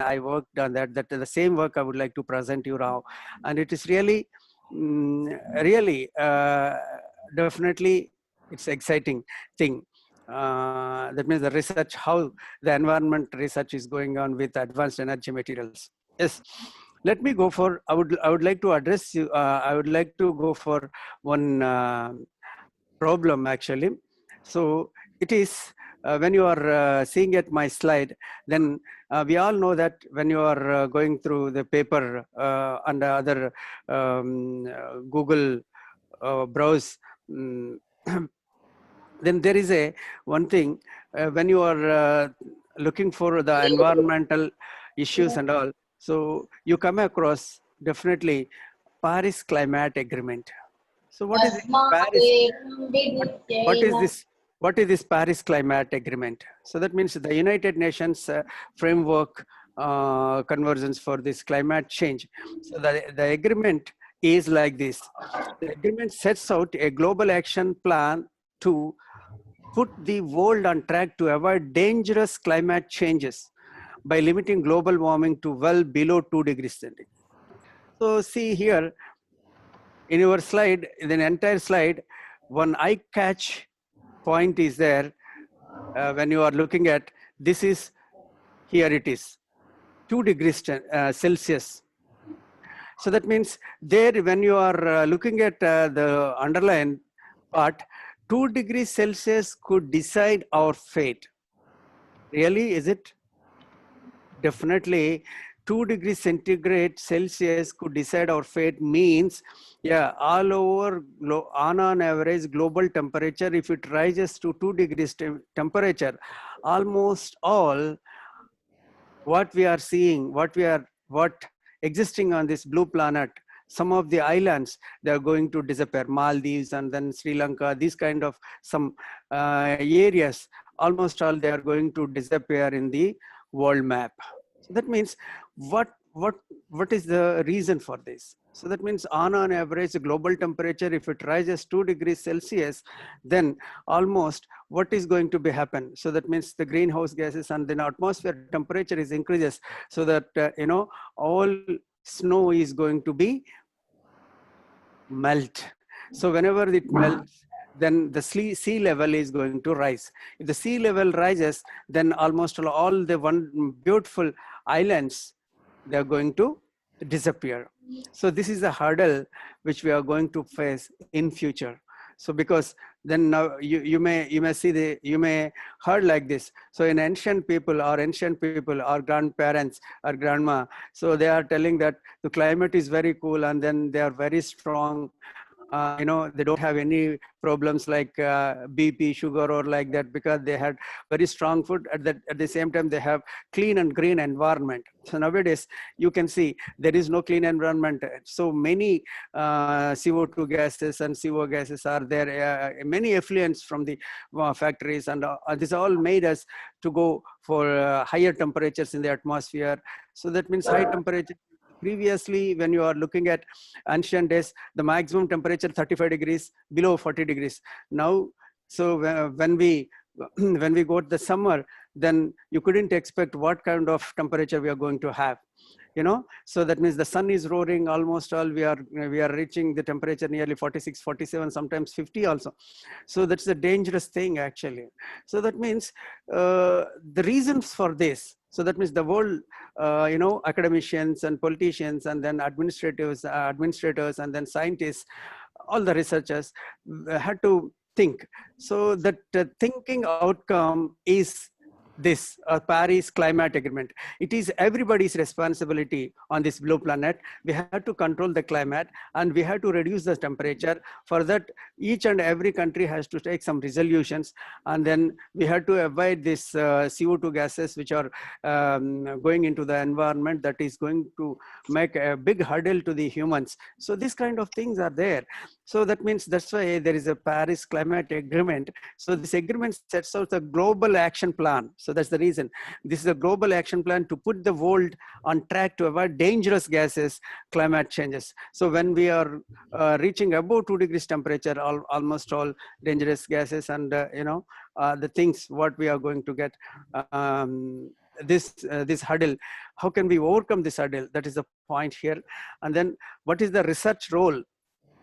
I worked on that. That the same work I would like to present you now, and it is really, really, definitely, it's exciting thing. That means the research, how the environment research is going on with advanced energy materials. Yes, let me go for. I would like to address you. I would like to go for one problem actually. So it is when you are seeing at my slide, then we all know that when you are going through the paper and other Google browse, then there is a one thing when you are looking for the environmental issues and all. So you come across definitely Paris Climate Agreement. So what is this Paris? What is this? What is this Paris Climate Agreement? So that means the United Nations framework convergence for this climate change. So the agreement is like this. The agreement sets out a global action plan to put the world on track to avoid dangerous climate changes by limiting global warming to well below 2 degrees centigrade. So see here, in your slide, in the entire slide, one eye catch point is there when you are looking at this is here it is 2 degrees Celsius. So that means there when you are looking at the underline part, 2 degrees Celsius could decide our fate. Really, is it? Definitely 2 degrees centigrade Celsius could decide our fate means, yeah, all over on average global temperature, if it rises to 2 degrees temperature, almost all what we are seeing, what existing on this blue planet, some of the islands, they are going to disappear. Maldives and then Sri Lanka, these kind of some areas, almost all they are going to disappear in the world map. So that means what is the reason for this? So that means on average, the global temperature, if it rises 2 degrees Celsius, then almost what is going to be happen? So that means the greenhouse gases and then atmosphere temperature is increases, so that all snow is going to be melt. So whenever it melts, then the sea level is going to rise. If the sea level rises, then almost all the one beautiful islands, they are going to disappear. So this is a hurdle which we are going to face in future. So because then now you may see you may heard like this. So in ancient people our grandparents, our grandma, so they are telling that the climate is very cool and then they are very strong. They don't have any problems like BP, sugar, or like that, because they had very strong food. At the same time, they have clean and green environment. So nowadays, you can see there is no clean environment. So many CO2 gases and CO gases are there. Many effluents from the factories, and this all made us to go for higher temperatures in the atmosphere. So that means high temperature. Previously, when you are looking at ancient days, the maximum temperature 35 degrees, below 40 degrees. Now, so when we when we go to the summer, then you couldn't expect what kind of temperature we are going to have. So that means the sun is roaring, almost all we are reaching the temperature nearly 46, 47, sometimes 50 also. So that's a dangerous thing actually. So that means the reasons for this, so that means the world, academicians and politicians and then administrators and then scientists, all the researchers had to think. So that thinking outcome is this Paris Climate Agreement. It is everybody's responsibility on this blue planet. We have to control the climate and we have to reduce the temperature. For that, each and every country has to take some resolutions, and then we have to avoid this CO2 gases which are going into the environment, that is going to make a big hurdle to the humans. So these kind of things are there. So that means that's why there is a Paris Climate Agreement. So this agreement sets out a global action plan. So that's the reason. This is a global action plan to put the world on track to avoid dangerous gases, climate changes. So when we are reaching above 2 degrees temperature, almost all dangerous gases and, the things what we are going to get this hurdle? How can we overcome this hurdle? That is the point here. And then what is the research role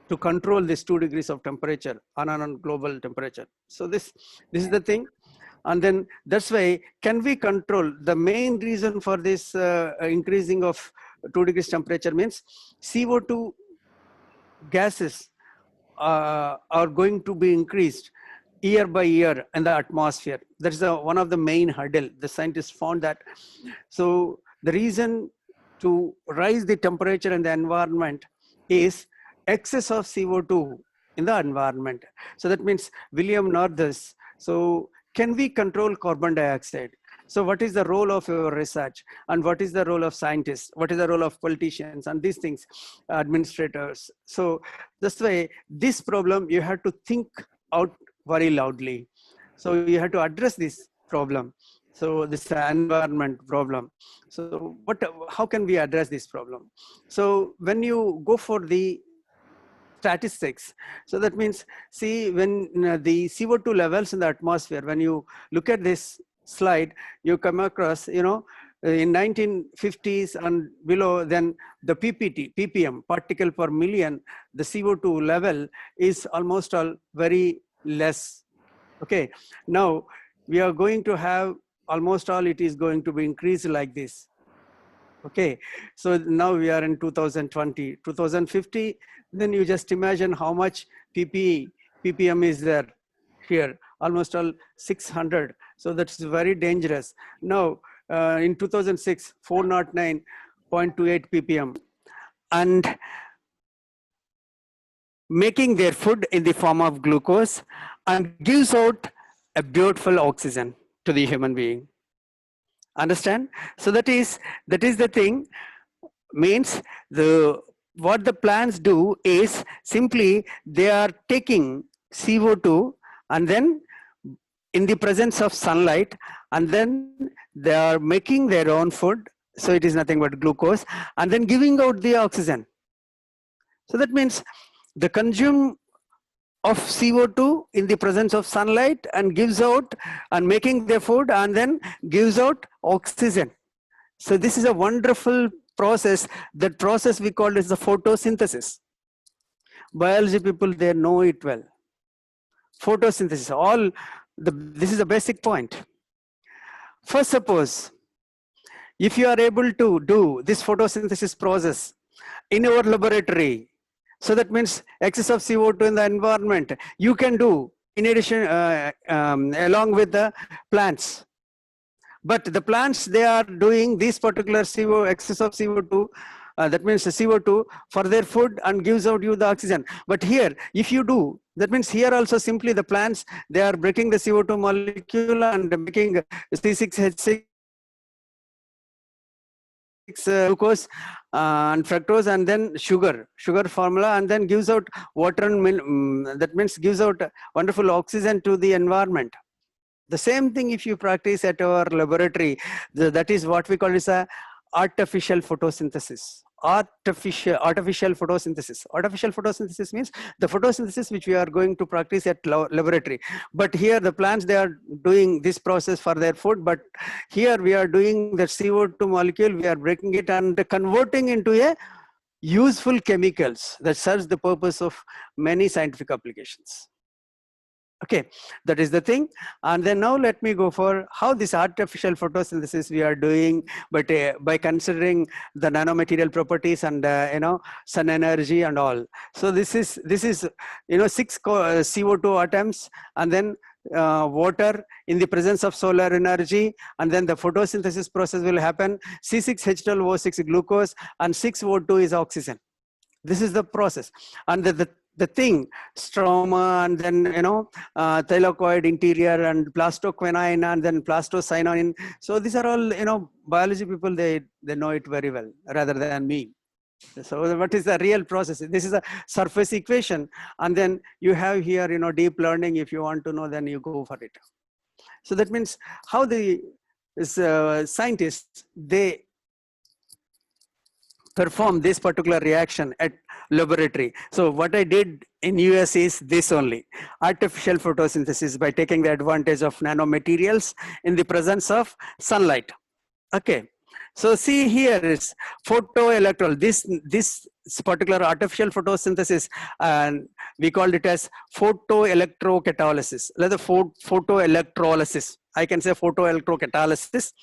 to control this 2 degrees of temperature on global temperature? So this is the thing. And then that's why, can we control the main reason for this increasing of 2 degrees temperature means CO2 gases are going to be increased year by year in the atmosphere. That is one of the main hurdle. The scientists found that. So the reason to rise the temperature in the environment is excess of CO2 in the environment. So that means William Northus. So can we control carbon dioxide? So what is the role of your research, and what is the role of scientists? What is the role of politicians and these things, administrators? So this way, this problem you have to think out very loudly. So you have to address this problem. So this environment problem. So how can we address this problem? So when you go for the statistics, so that means, see, when the CO2 levels in the atmosphere, when you look at this slide, you come across, in 1950s and below, then the ppm, particle per million, the CO2 level is almost all very less. Okay, now we are going to have almost all, it is going to be increased like this. Okay, so now we are in 2020, 2050, then you just imagine how much ppm is there here, almost all 600. So that's very dangerous. Now, in 2006, 409.28 ppm, and making their food in the form of glucose and gives out a beautiful oxygen to the human being. Understand? So that is the thing. Means what the plants do is simply they are taking CO2 and then in the presence of sunlight, and then they are making their own food. So it is nothing but glucose, and then giving out the oxygen. So that means the consume of CO2 in the presence of sunlight and gives out and making their food and then gives out oxygen. So this is a wonderful process. That process we call is the photosynthesis. Biology people, they know it well. Photosynthesis, this is a basic point. First, suppose if you are able to do this photosynthesis process in your laboratory, so that means excess of CO2 in the environment, you can do in addition along with the plants. But the plants, they are doing this particular excess of CO2, that means the CO2 for their food and gives out you the oxygen. But here, if you do, that means here also simply the plants, they are breaking the CO2 molecule and making C6H6 glucose and fructose and then sugar formula, and then gives out water and milk. That means gives out wonderful oxygen to the environment. The same thing if you practice at our laboratory, that is what we call is a artificial photosynthesis. Artificial photosynthesis. Artificial photosynthesis means the photosynthesis which we are going to practice at laboratory. But here the plants, they are doing this process for their food. But here we are doing the CO2 molecule, we are breaking it and converting into a useful chemicals that serves the purpose of many scientific applications. Okay, that is the thing. And then now let me go for how this artificial photosynthesis we are doing, but by considering the nanomaterial properties and sun energy and all. So this is 6 CO2 atoms, and then water in the presence of solar energy, and then the photosynthesis process will happen. C6H12O6 glucose and 6O2 is oxygen. This is the process. And the thing, stroma, and then thylakoid interior, and plastoquinine, and then plastocyanin. So these are all biology people, they know it very well rather than me. So what is the real process? This is a surface equation, and then you have here deep learning. If you want to know, then you go for it. So that means how the scientists, they perform this particular reaction at laboratory. So what I did in US is this only, artificial photosynthesis by taking the advantage of nanomaterials in the presence of sunlight. Okay. So see here is photoelectron. This particular artificial photosynthesis, and we called it as photoelectrocatalysis. Rather, photoelectrolysis. I can say photoelectrocatalysis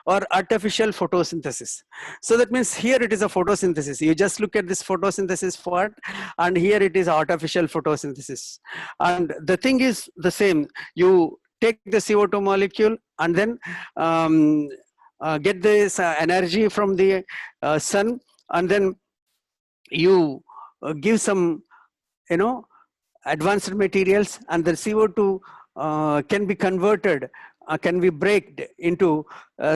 or artificial photosynthesis. So that means here it is a photosynthesis. You just look at this photosynthesis part, and here it is artificial photosynthesis. And the thing is the same. You take the CO2 molecule and then get this energy from the sun, and then you give some, advanced materials, and the CO2 can be converted, can be breaked into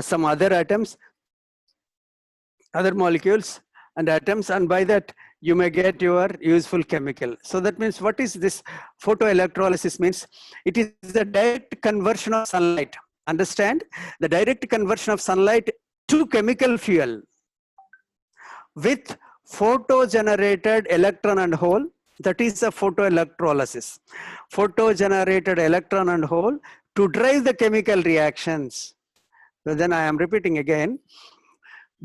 some other atoms, other molecules and atoms, and by that you may get your useful chemical. So that means, what is this photoelectrolysis means? It is the direct conversion of sunlight. Understand? The direct conversion of sunlight to chemical fuel with photo-generated electron and hole. That is a photoelectrolysis. Photo-generated electron and hole to drive the chemical reactions. So then I am repeating again.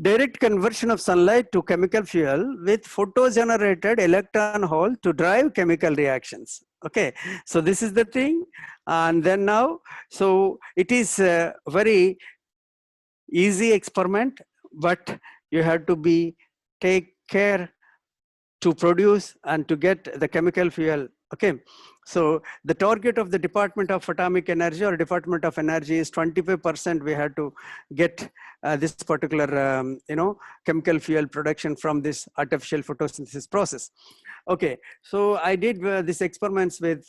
Direct conversion of sunlight to chemical fuel with photo-generated electron hole to drive chemical reactions. Okay, so this is the thing. And then now, so it is a very easy experiment, but you have to take care to produce and to get the chemical fuel. Okay, so the target of the Department of Atomic Energy or Department of Energy is 25%. We had to get this particular, chemical fuel production from this artificial photosynthesis process. Okay, so I did these experiments with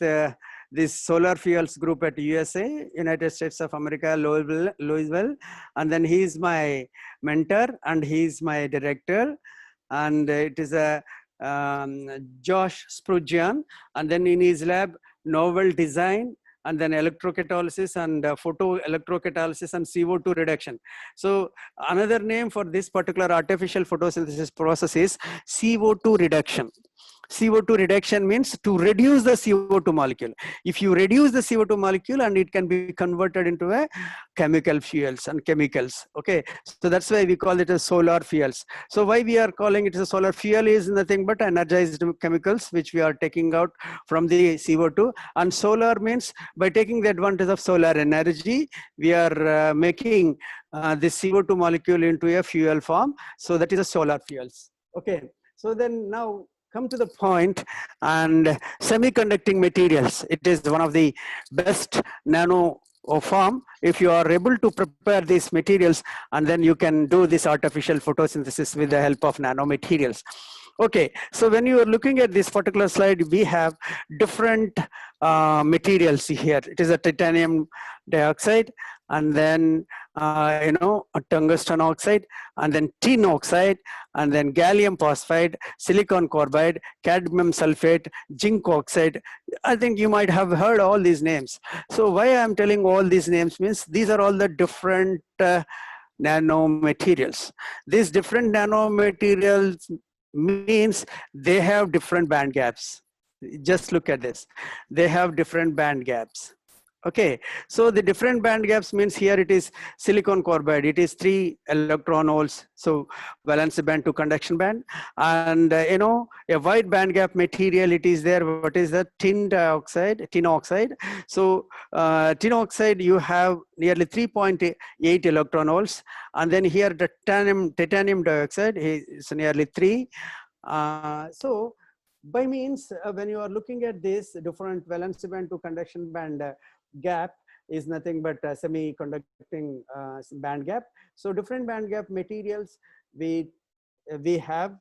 this Solar Fuels group at USA, United States of America, Louisville, and then he is my mentor and he is my director, and it is a Josh Sprugeon, and then in his lab, novel design, and then electrocatalysis and photo electrocatalysis and CO2 reduction. So another name for this particular artificial photosynthesis process is CO2 reduction. CO2 reduction means to reduce the CO2 molecule. If you reduce the CO2 molecule, and it can be converted into a chemical fuels and chemicals. Okay, so that's why we call it as solar fuels. So why we are calling it as a solar fuel is nothing but energized chemicals which we are taking out from the CO2. And solar means by taking the advantage of solar energy, we are making the CO2 molecule into a fuel form. So that is a solar fuels. Okay, so then now come to the point, and semiconducting materials. It is one of the best nano form. If you are able to prepare these materials, and then you can do this artificial photosynthesis with the help of nanomaterials. Okay, so when you are looking at this particular slide, we have different materials here. It is a titanium dioxide, and then a tungsten oxide, and then tin oxide, and then gallium phosphide, silicon carbide, cadmium sulfate, zinc oxide. I think you might have heard all these names. So why I am telling all these names means these are all the different nanomaterials. These different nanomaterials means they have different band gaps. Just look at this. They have different band gaps. Okay, so the different band gaps means here it is silicon carbide. It is 3 electron holes, so valence band to conduction band, and a wide band gap material. It is there. What is the tin oxide? So tin oxide, you have nearly 3.8 electron holes, and then here the titanium dioxide is nearly 3. So by means when you are looking at this different valence band to conduction band gap is nothing but semiconducting band gap. So different band gap materials we have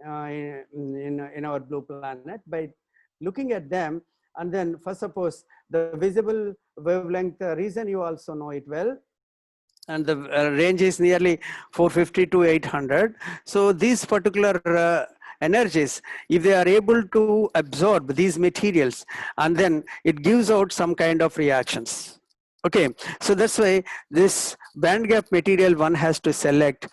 in our blue planet. By looking at them, and then first suppose the visible wavelength region, you also know it well, and the range is nearly 450 to 800. So these particular energies, if they are able to absorb these materials, and then it gives out some kind of reactions. Okay, so that's why this band gap material one has to select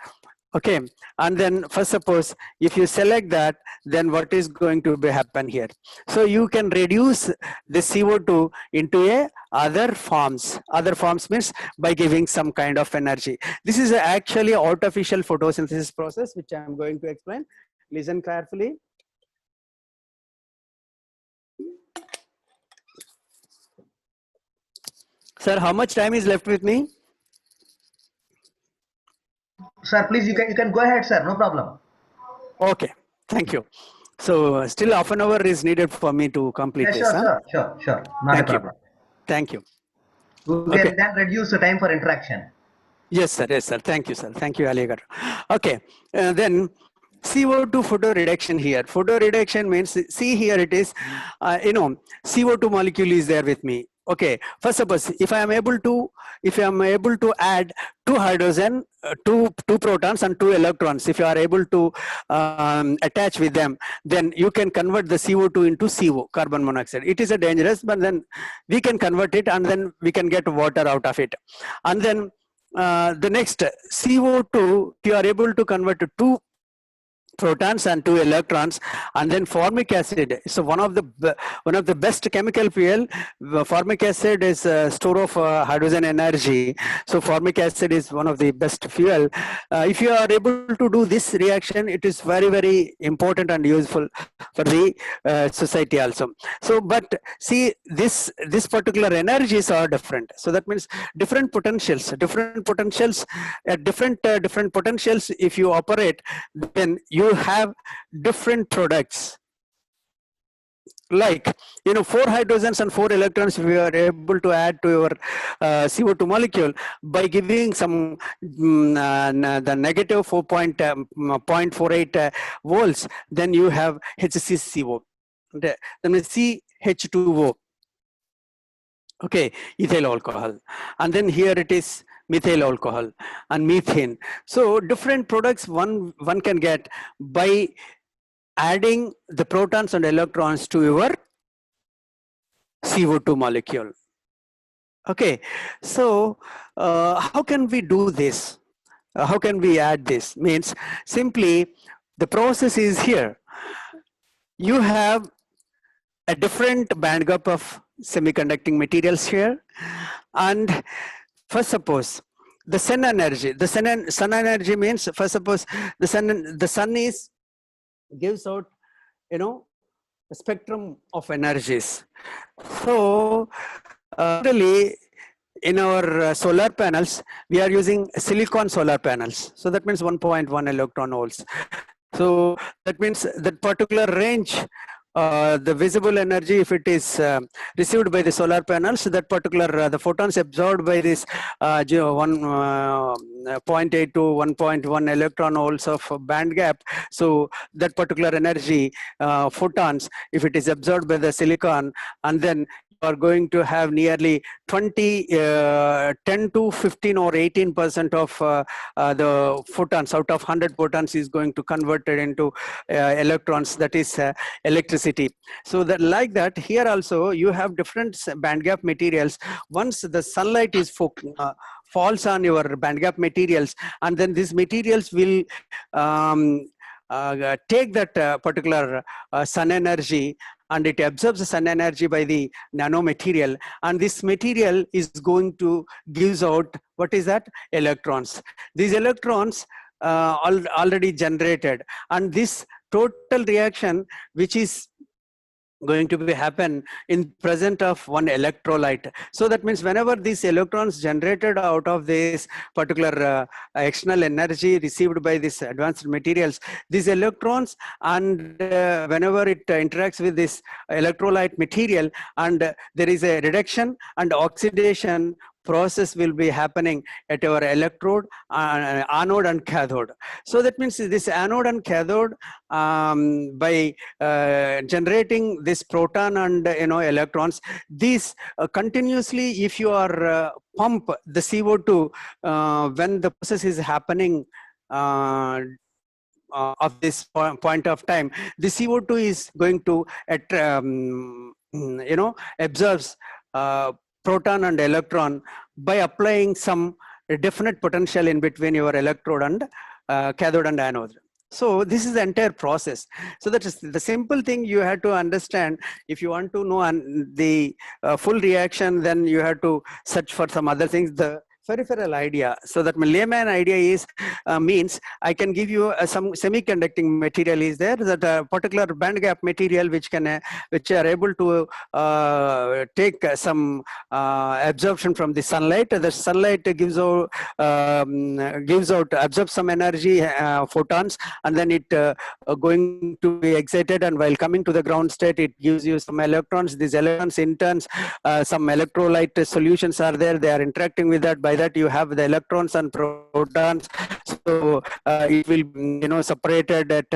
Okay, and then first suppose if you select that, then what is going to be happen here? So you can reduce the CO2 into a other forms. Other forms means by giving some kind of energy. This is actually artificial photosynthesis process, which I am going to explain. Listen carefully. Sir, how much time is left with me? Sir, please, you can go ahead, sir. No problem. Okay, thank you. So still half an hour is needed for me to complete Yeah, this. sure. Not Thank a you. problem. Thank you. We Okay. can then reduce the time for interaction. Yes, sir. Yes, sir. Thank you, sir. Thank you, Aligar. Okay. Then CO2 photo reduction here. Photo reduction means, see here it is, CO2 molecule is there with me. Okay. First suppose if I am able to add two hydrogen, two protons and two electrons, if you are able to attach with them, then you can convert the CO2 into CO, carbon monoxide. It is a dangerous, but then we can convert it and then we can get water out of it. And then the next CO2, you are able to convert to two protons and two electrons, and then formic acid. So one of the best chemical fuel. Formic acid is a store of hydrogen energy. So formic acid is one of the best fuel. If you are able to do this reaction, it is very important and useful for the society also. So but see, this particular energies are different. So that means different potentials at different potentials. If you operate, then you have different products. Like, 4 hydrogens and 4 electrons we are able to add to your CO2 molecule by giving some the negative 0.48 volts, then you have HCCO. That means CH2O. Okay, ethyl alcohol, and then here it is methyl alcohol and methane. So different products one can get by adding the protons and electrons to your CO2 molecule. Okay, so how can we do this? How can we add this? Means simply the process is here. You have a different band gap of semiconducting materials here, and first suppose the sun energy. The sun energy means, first suppose the sun is gives out, a spectrum of energies. So really, in our solar panels, we are using silicon solar panels. So that means 1.1 electron volts. So that means that particular range, the visible energy, if it is received by the solar panels, that particular the photons absorbed by this 0.8 to 1.1 electron volts of band gap. So that particular energy, photons, if it is absorbed by the silicon, and then are going to have nearly 10 to 15 or 18% of the photons out of 100 photons is going to convert it into electrons, that is electricity. So that, like that, here also you have different band gap materials. Once the sunlight is falls on your band gap materials, and then these materials will take that particular sun energy, and it absorbs the sun energy by the nanomaterial, and this material is going to gives out, what is that? Electrons. These electrons already generated, and this total reaction which is going to be happen in present of one electrolyte. So that means whenever these electrons generated out of this particular external energy received by these advanced materials, these electrons, and whenever it interacts with this electrolyte material, and there is a reduction and oxidation process will be happening at our electrode, anode and cathode. So that means this anode and cathode, by generating this proton and electrons, these continuously, if you are pump the CO2 when the process is happening of this point of time, the CO2 is going to absorbs proton and electron by applying some definite potential in between your electrode and cathode and anode. So this is the entire process. So that is the simple thing you have to understand. If you want to know the full reaction, then you have to search for some other things. The peripheral idea. So that my layman idea is means I can give you some semiconducting material is there, that a particular band gap material which can which are able to take some absorption from the sunlight. The sunlight gives out absorbs some energy, photons, and then it going to be excited, and while coming to the ground state it gives you some electrons. These electrons in turns some electrolyte solutions are there, they are interacting with that. By that you have the electrons and protons. So it will separated at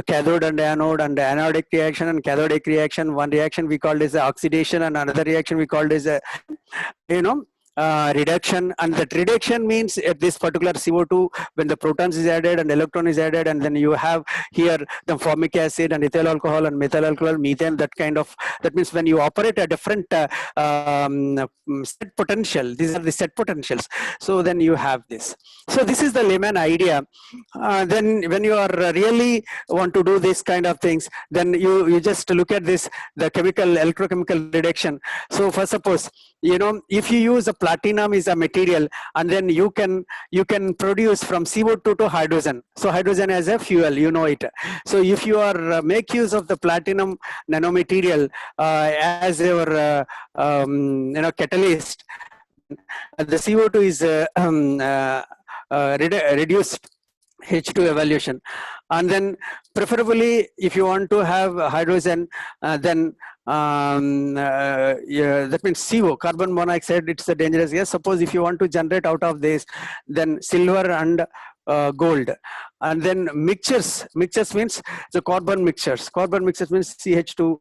cathode and anode, and anodic reaction and cathodic reaction. One reaction we called as oxidation, and another reaction we called as reduction. And that reduction means at this particular CO2, when the protons is added and electron is added, and then you have here the formic acid and ethyl alcohol and methyl alcohol, methane, that means when you operate a different set potential, these are the set potentials. So then you have this. So this is the layman idea. Then when you are really want to do this kind of things, then you just look at this, the electrochemical reduction. So for suppose, if you use a platinum is a material, and then you can produce from CO2 to hydrogen. So hydrogen as a fuel, it. So if you are make use of the platinum nanomaterial as your catalyst, the CO2 is reduced H2 evolution. And then preferably if you want to have hydrogen, then that means CO, carbon monoxide, it's a dangerous gas. Suppose if you want to generate out of this, then silver and gold. And then mixtures means the carbon mixtures means CH2,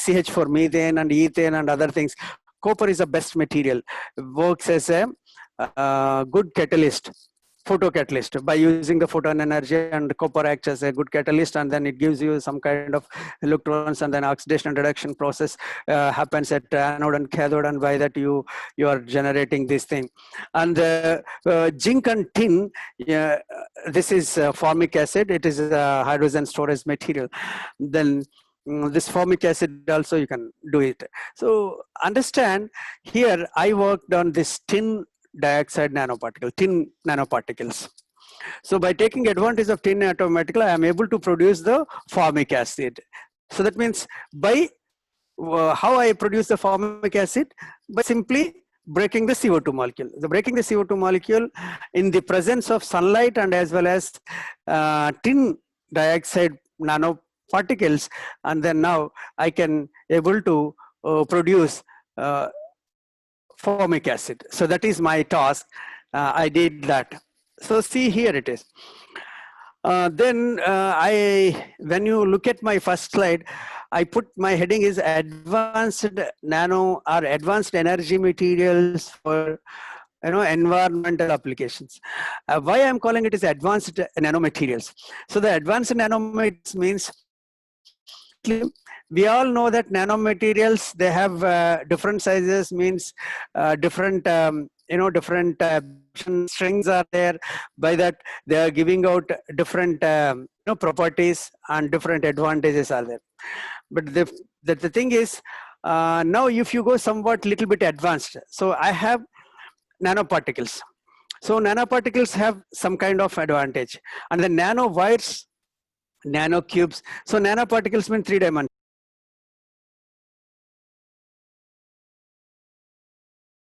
CH for methane and ethane and other things. Copper is the best material, works as a good catalyst, photocatalyst. By using the photon energy, and copper acts as a good catalyst, and then it gives you some kind of electrons, and then oxidation and reduction process happens at anode and cathode, and by that you are generating this thing. And zinc and tin, this is formic acid, it is a hydrogen storage material. Then this formic acid also you can do it. So understand here I worked on this tin dioxide tin nanoparticles. So by taking advantage of tin nanoparticle, I am able to produce the formic acid. So that means by how I produce the formic acid? By simply breaking the CO2 molecule. The breaking the CO2 molecule in the presence of sunlight and as well as tin dioxide nanoparticles, and then now I can able to produce formic acid. So that is my task. I did that. So see here it is. Then when you look at my first slide, I put my heading is advanced nano or advanced energy materials for environmental applications. Why I'm calling it is advanced nanomaterials. So the advanced nanomaterials means, we all know that nanomaterials, they have different sizes, means different different strings are there. By that they are giving out different properties and different advantages are there. But the thing is, now if you go somewhat little bit advanced, so I have nanoparticles. So nanoparticles have some kind of advantage, and the nanowires, nanocubes. So nanoparticles mean 3 dimensions.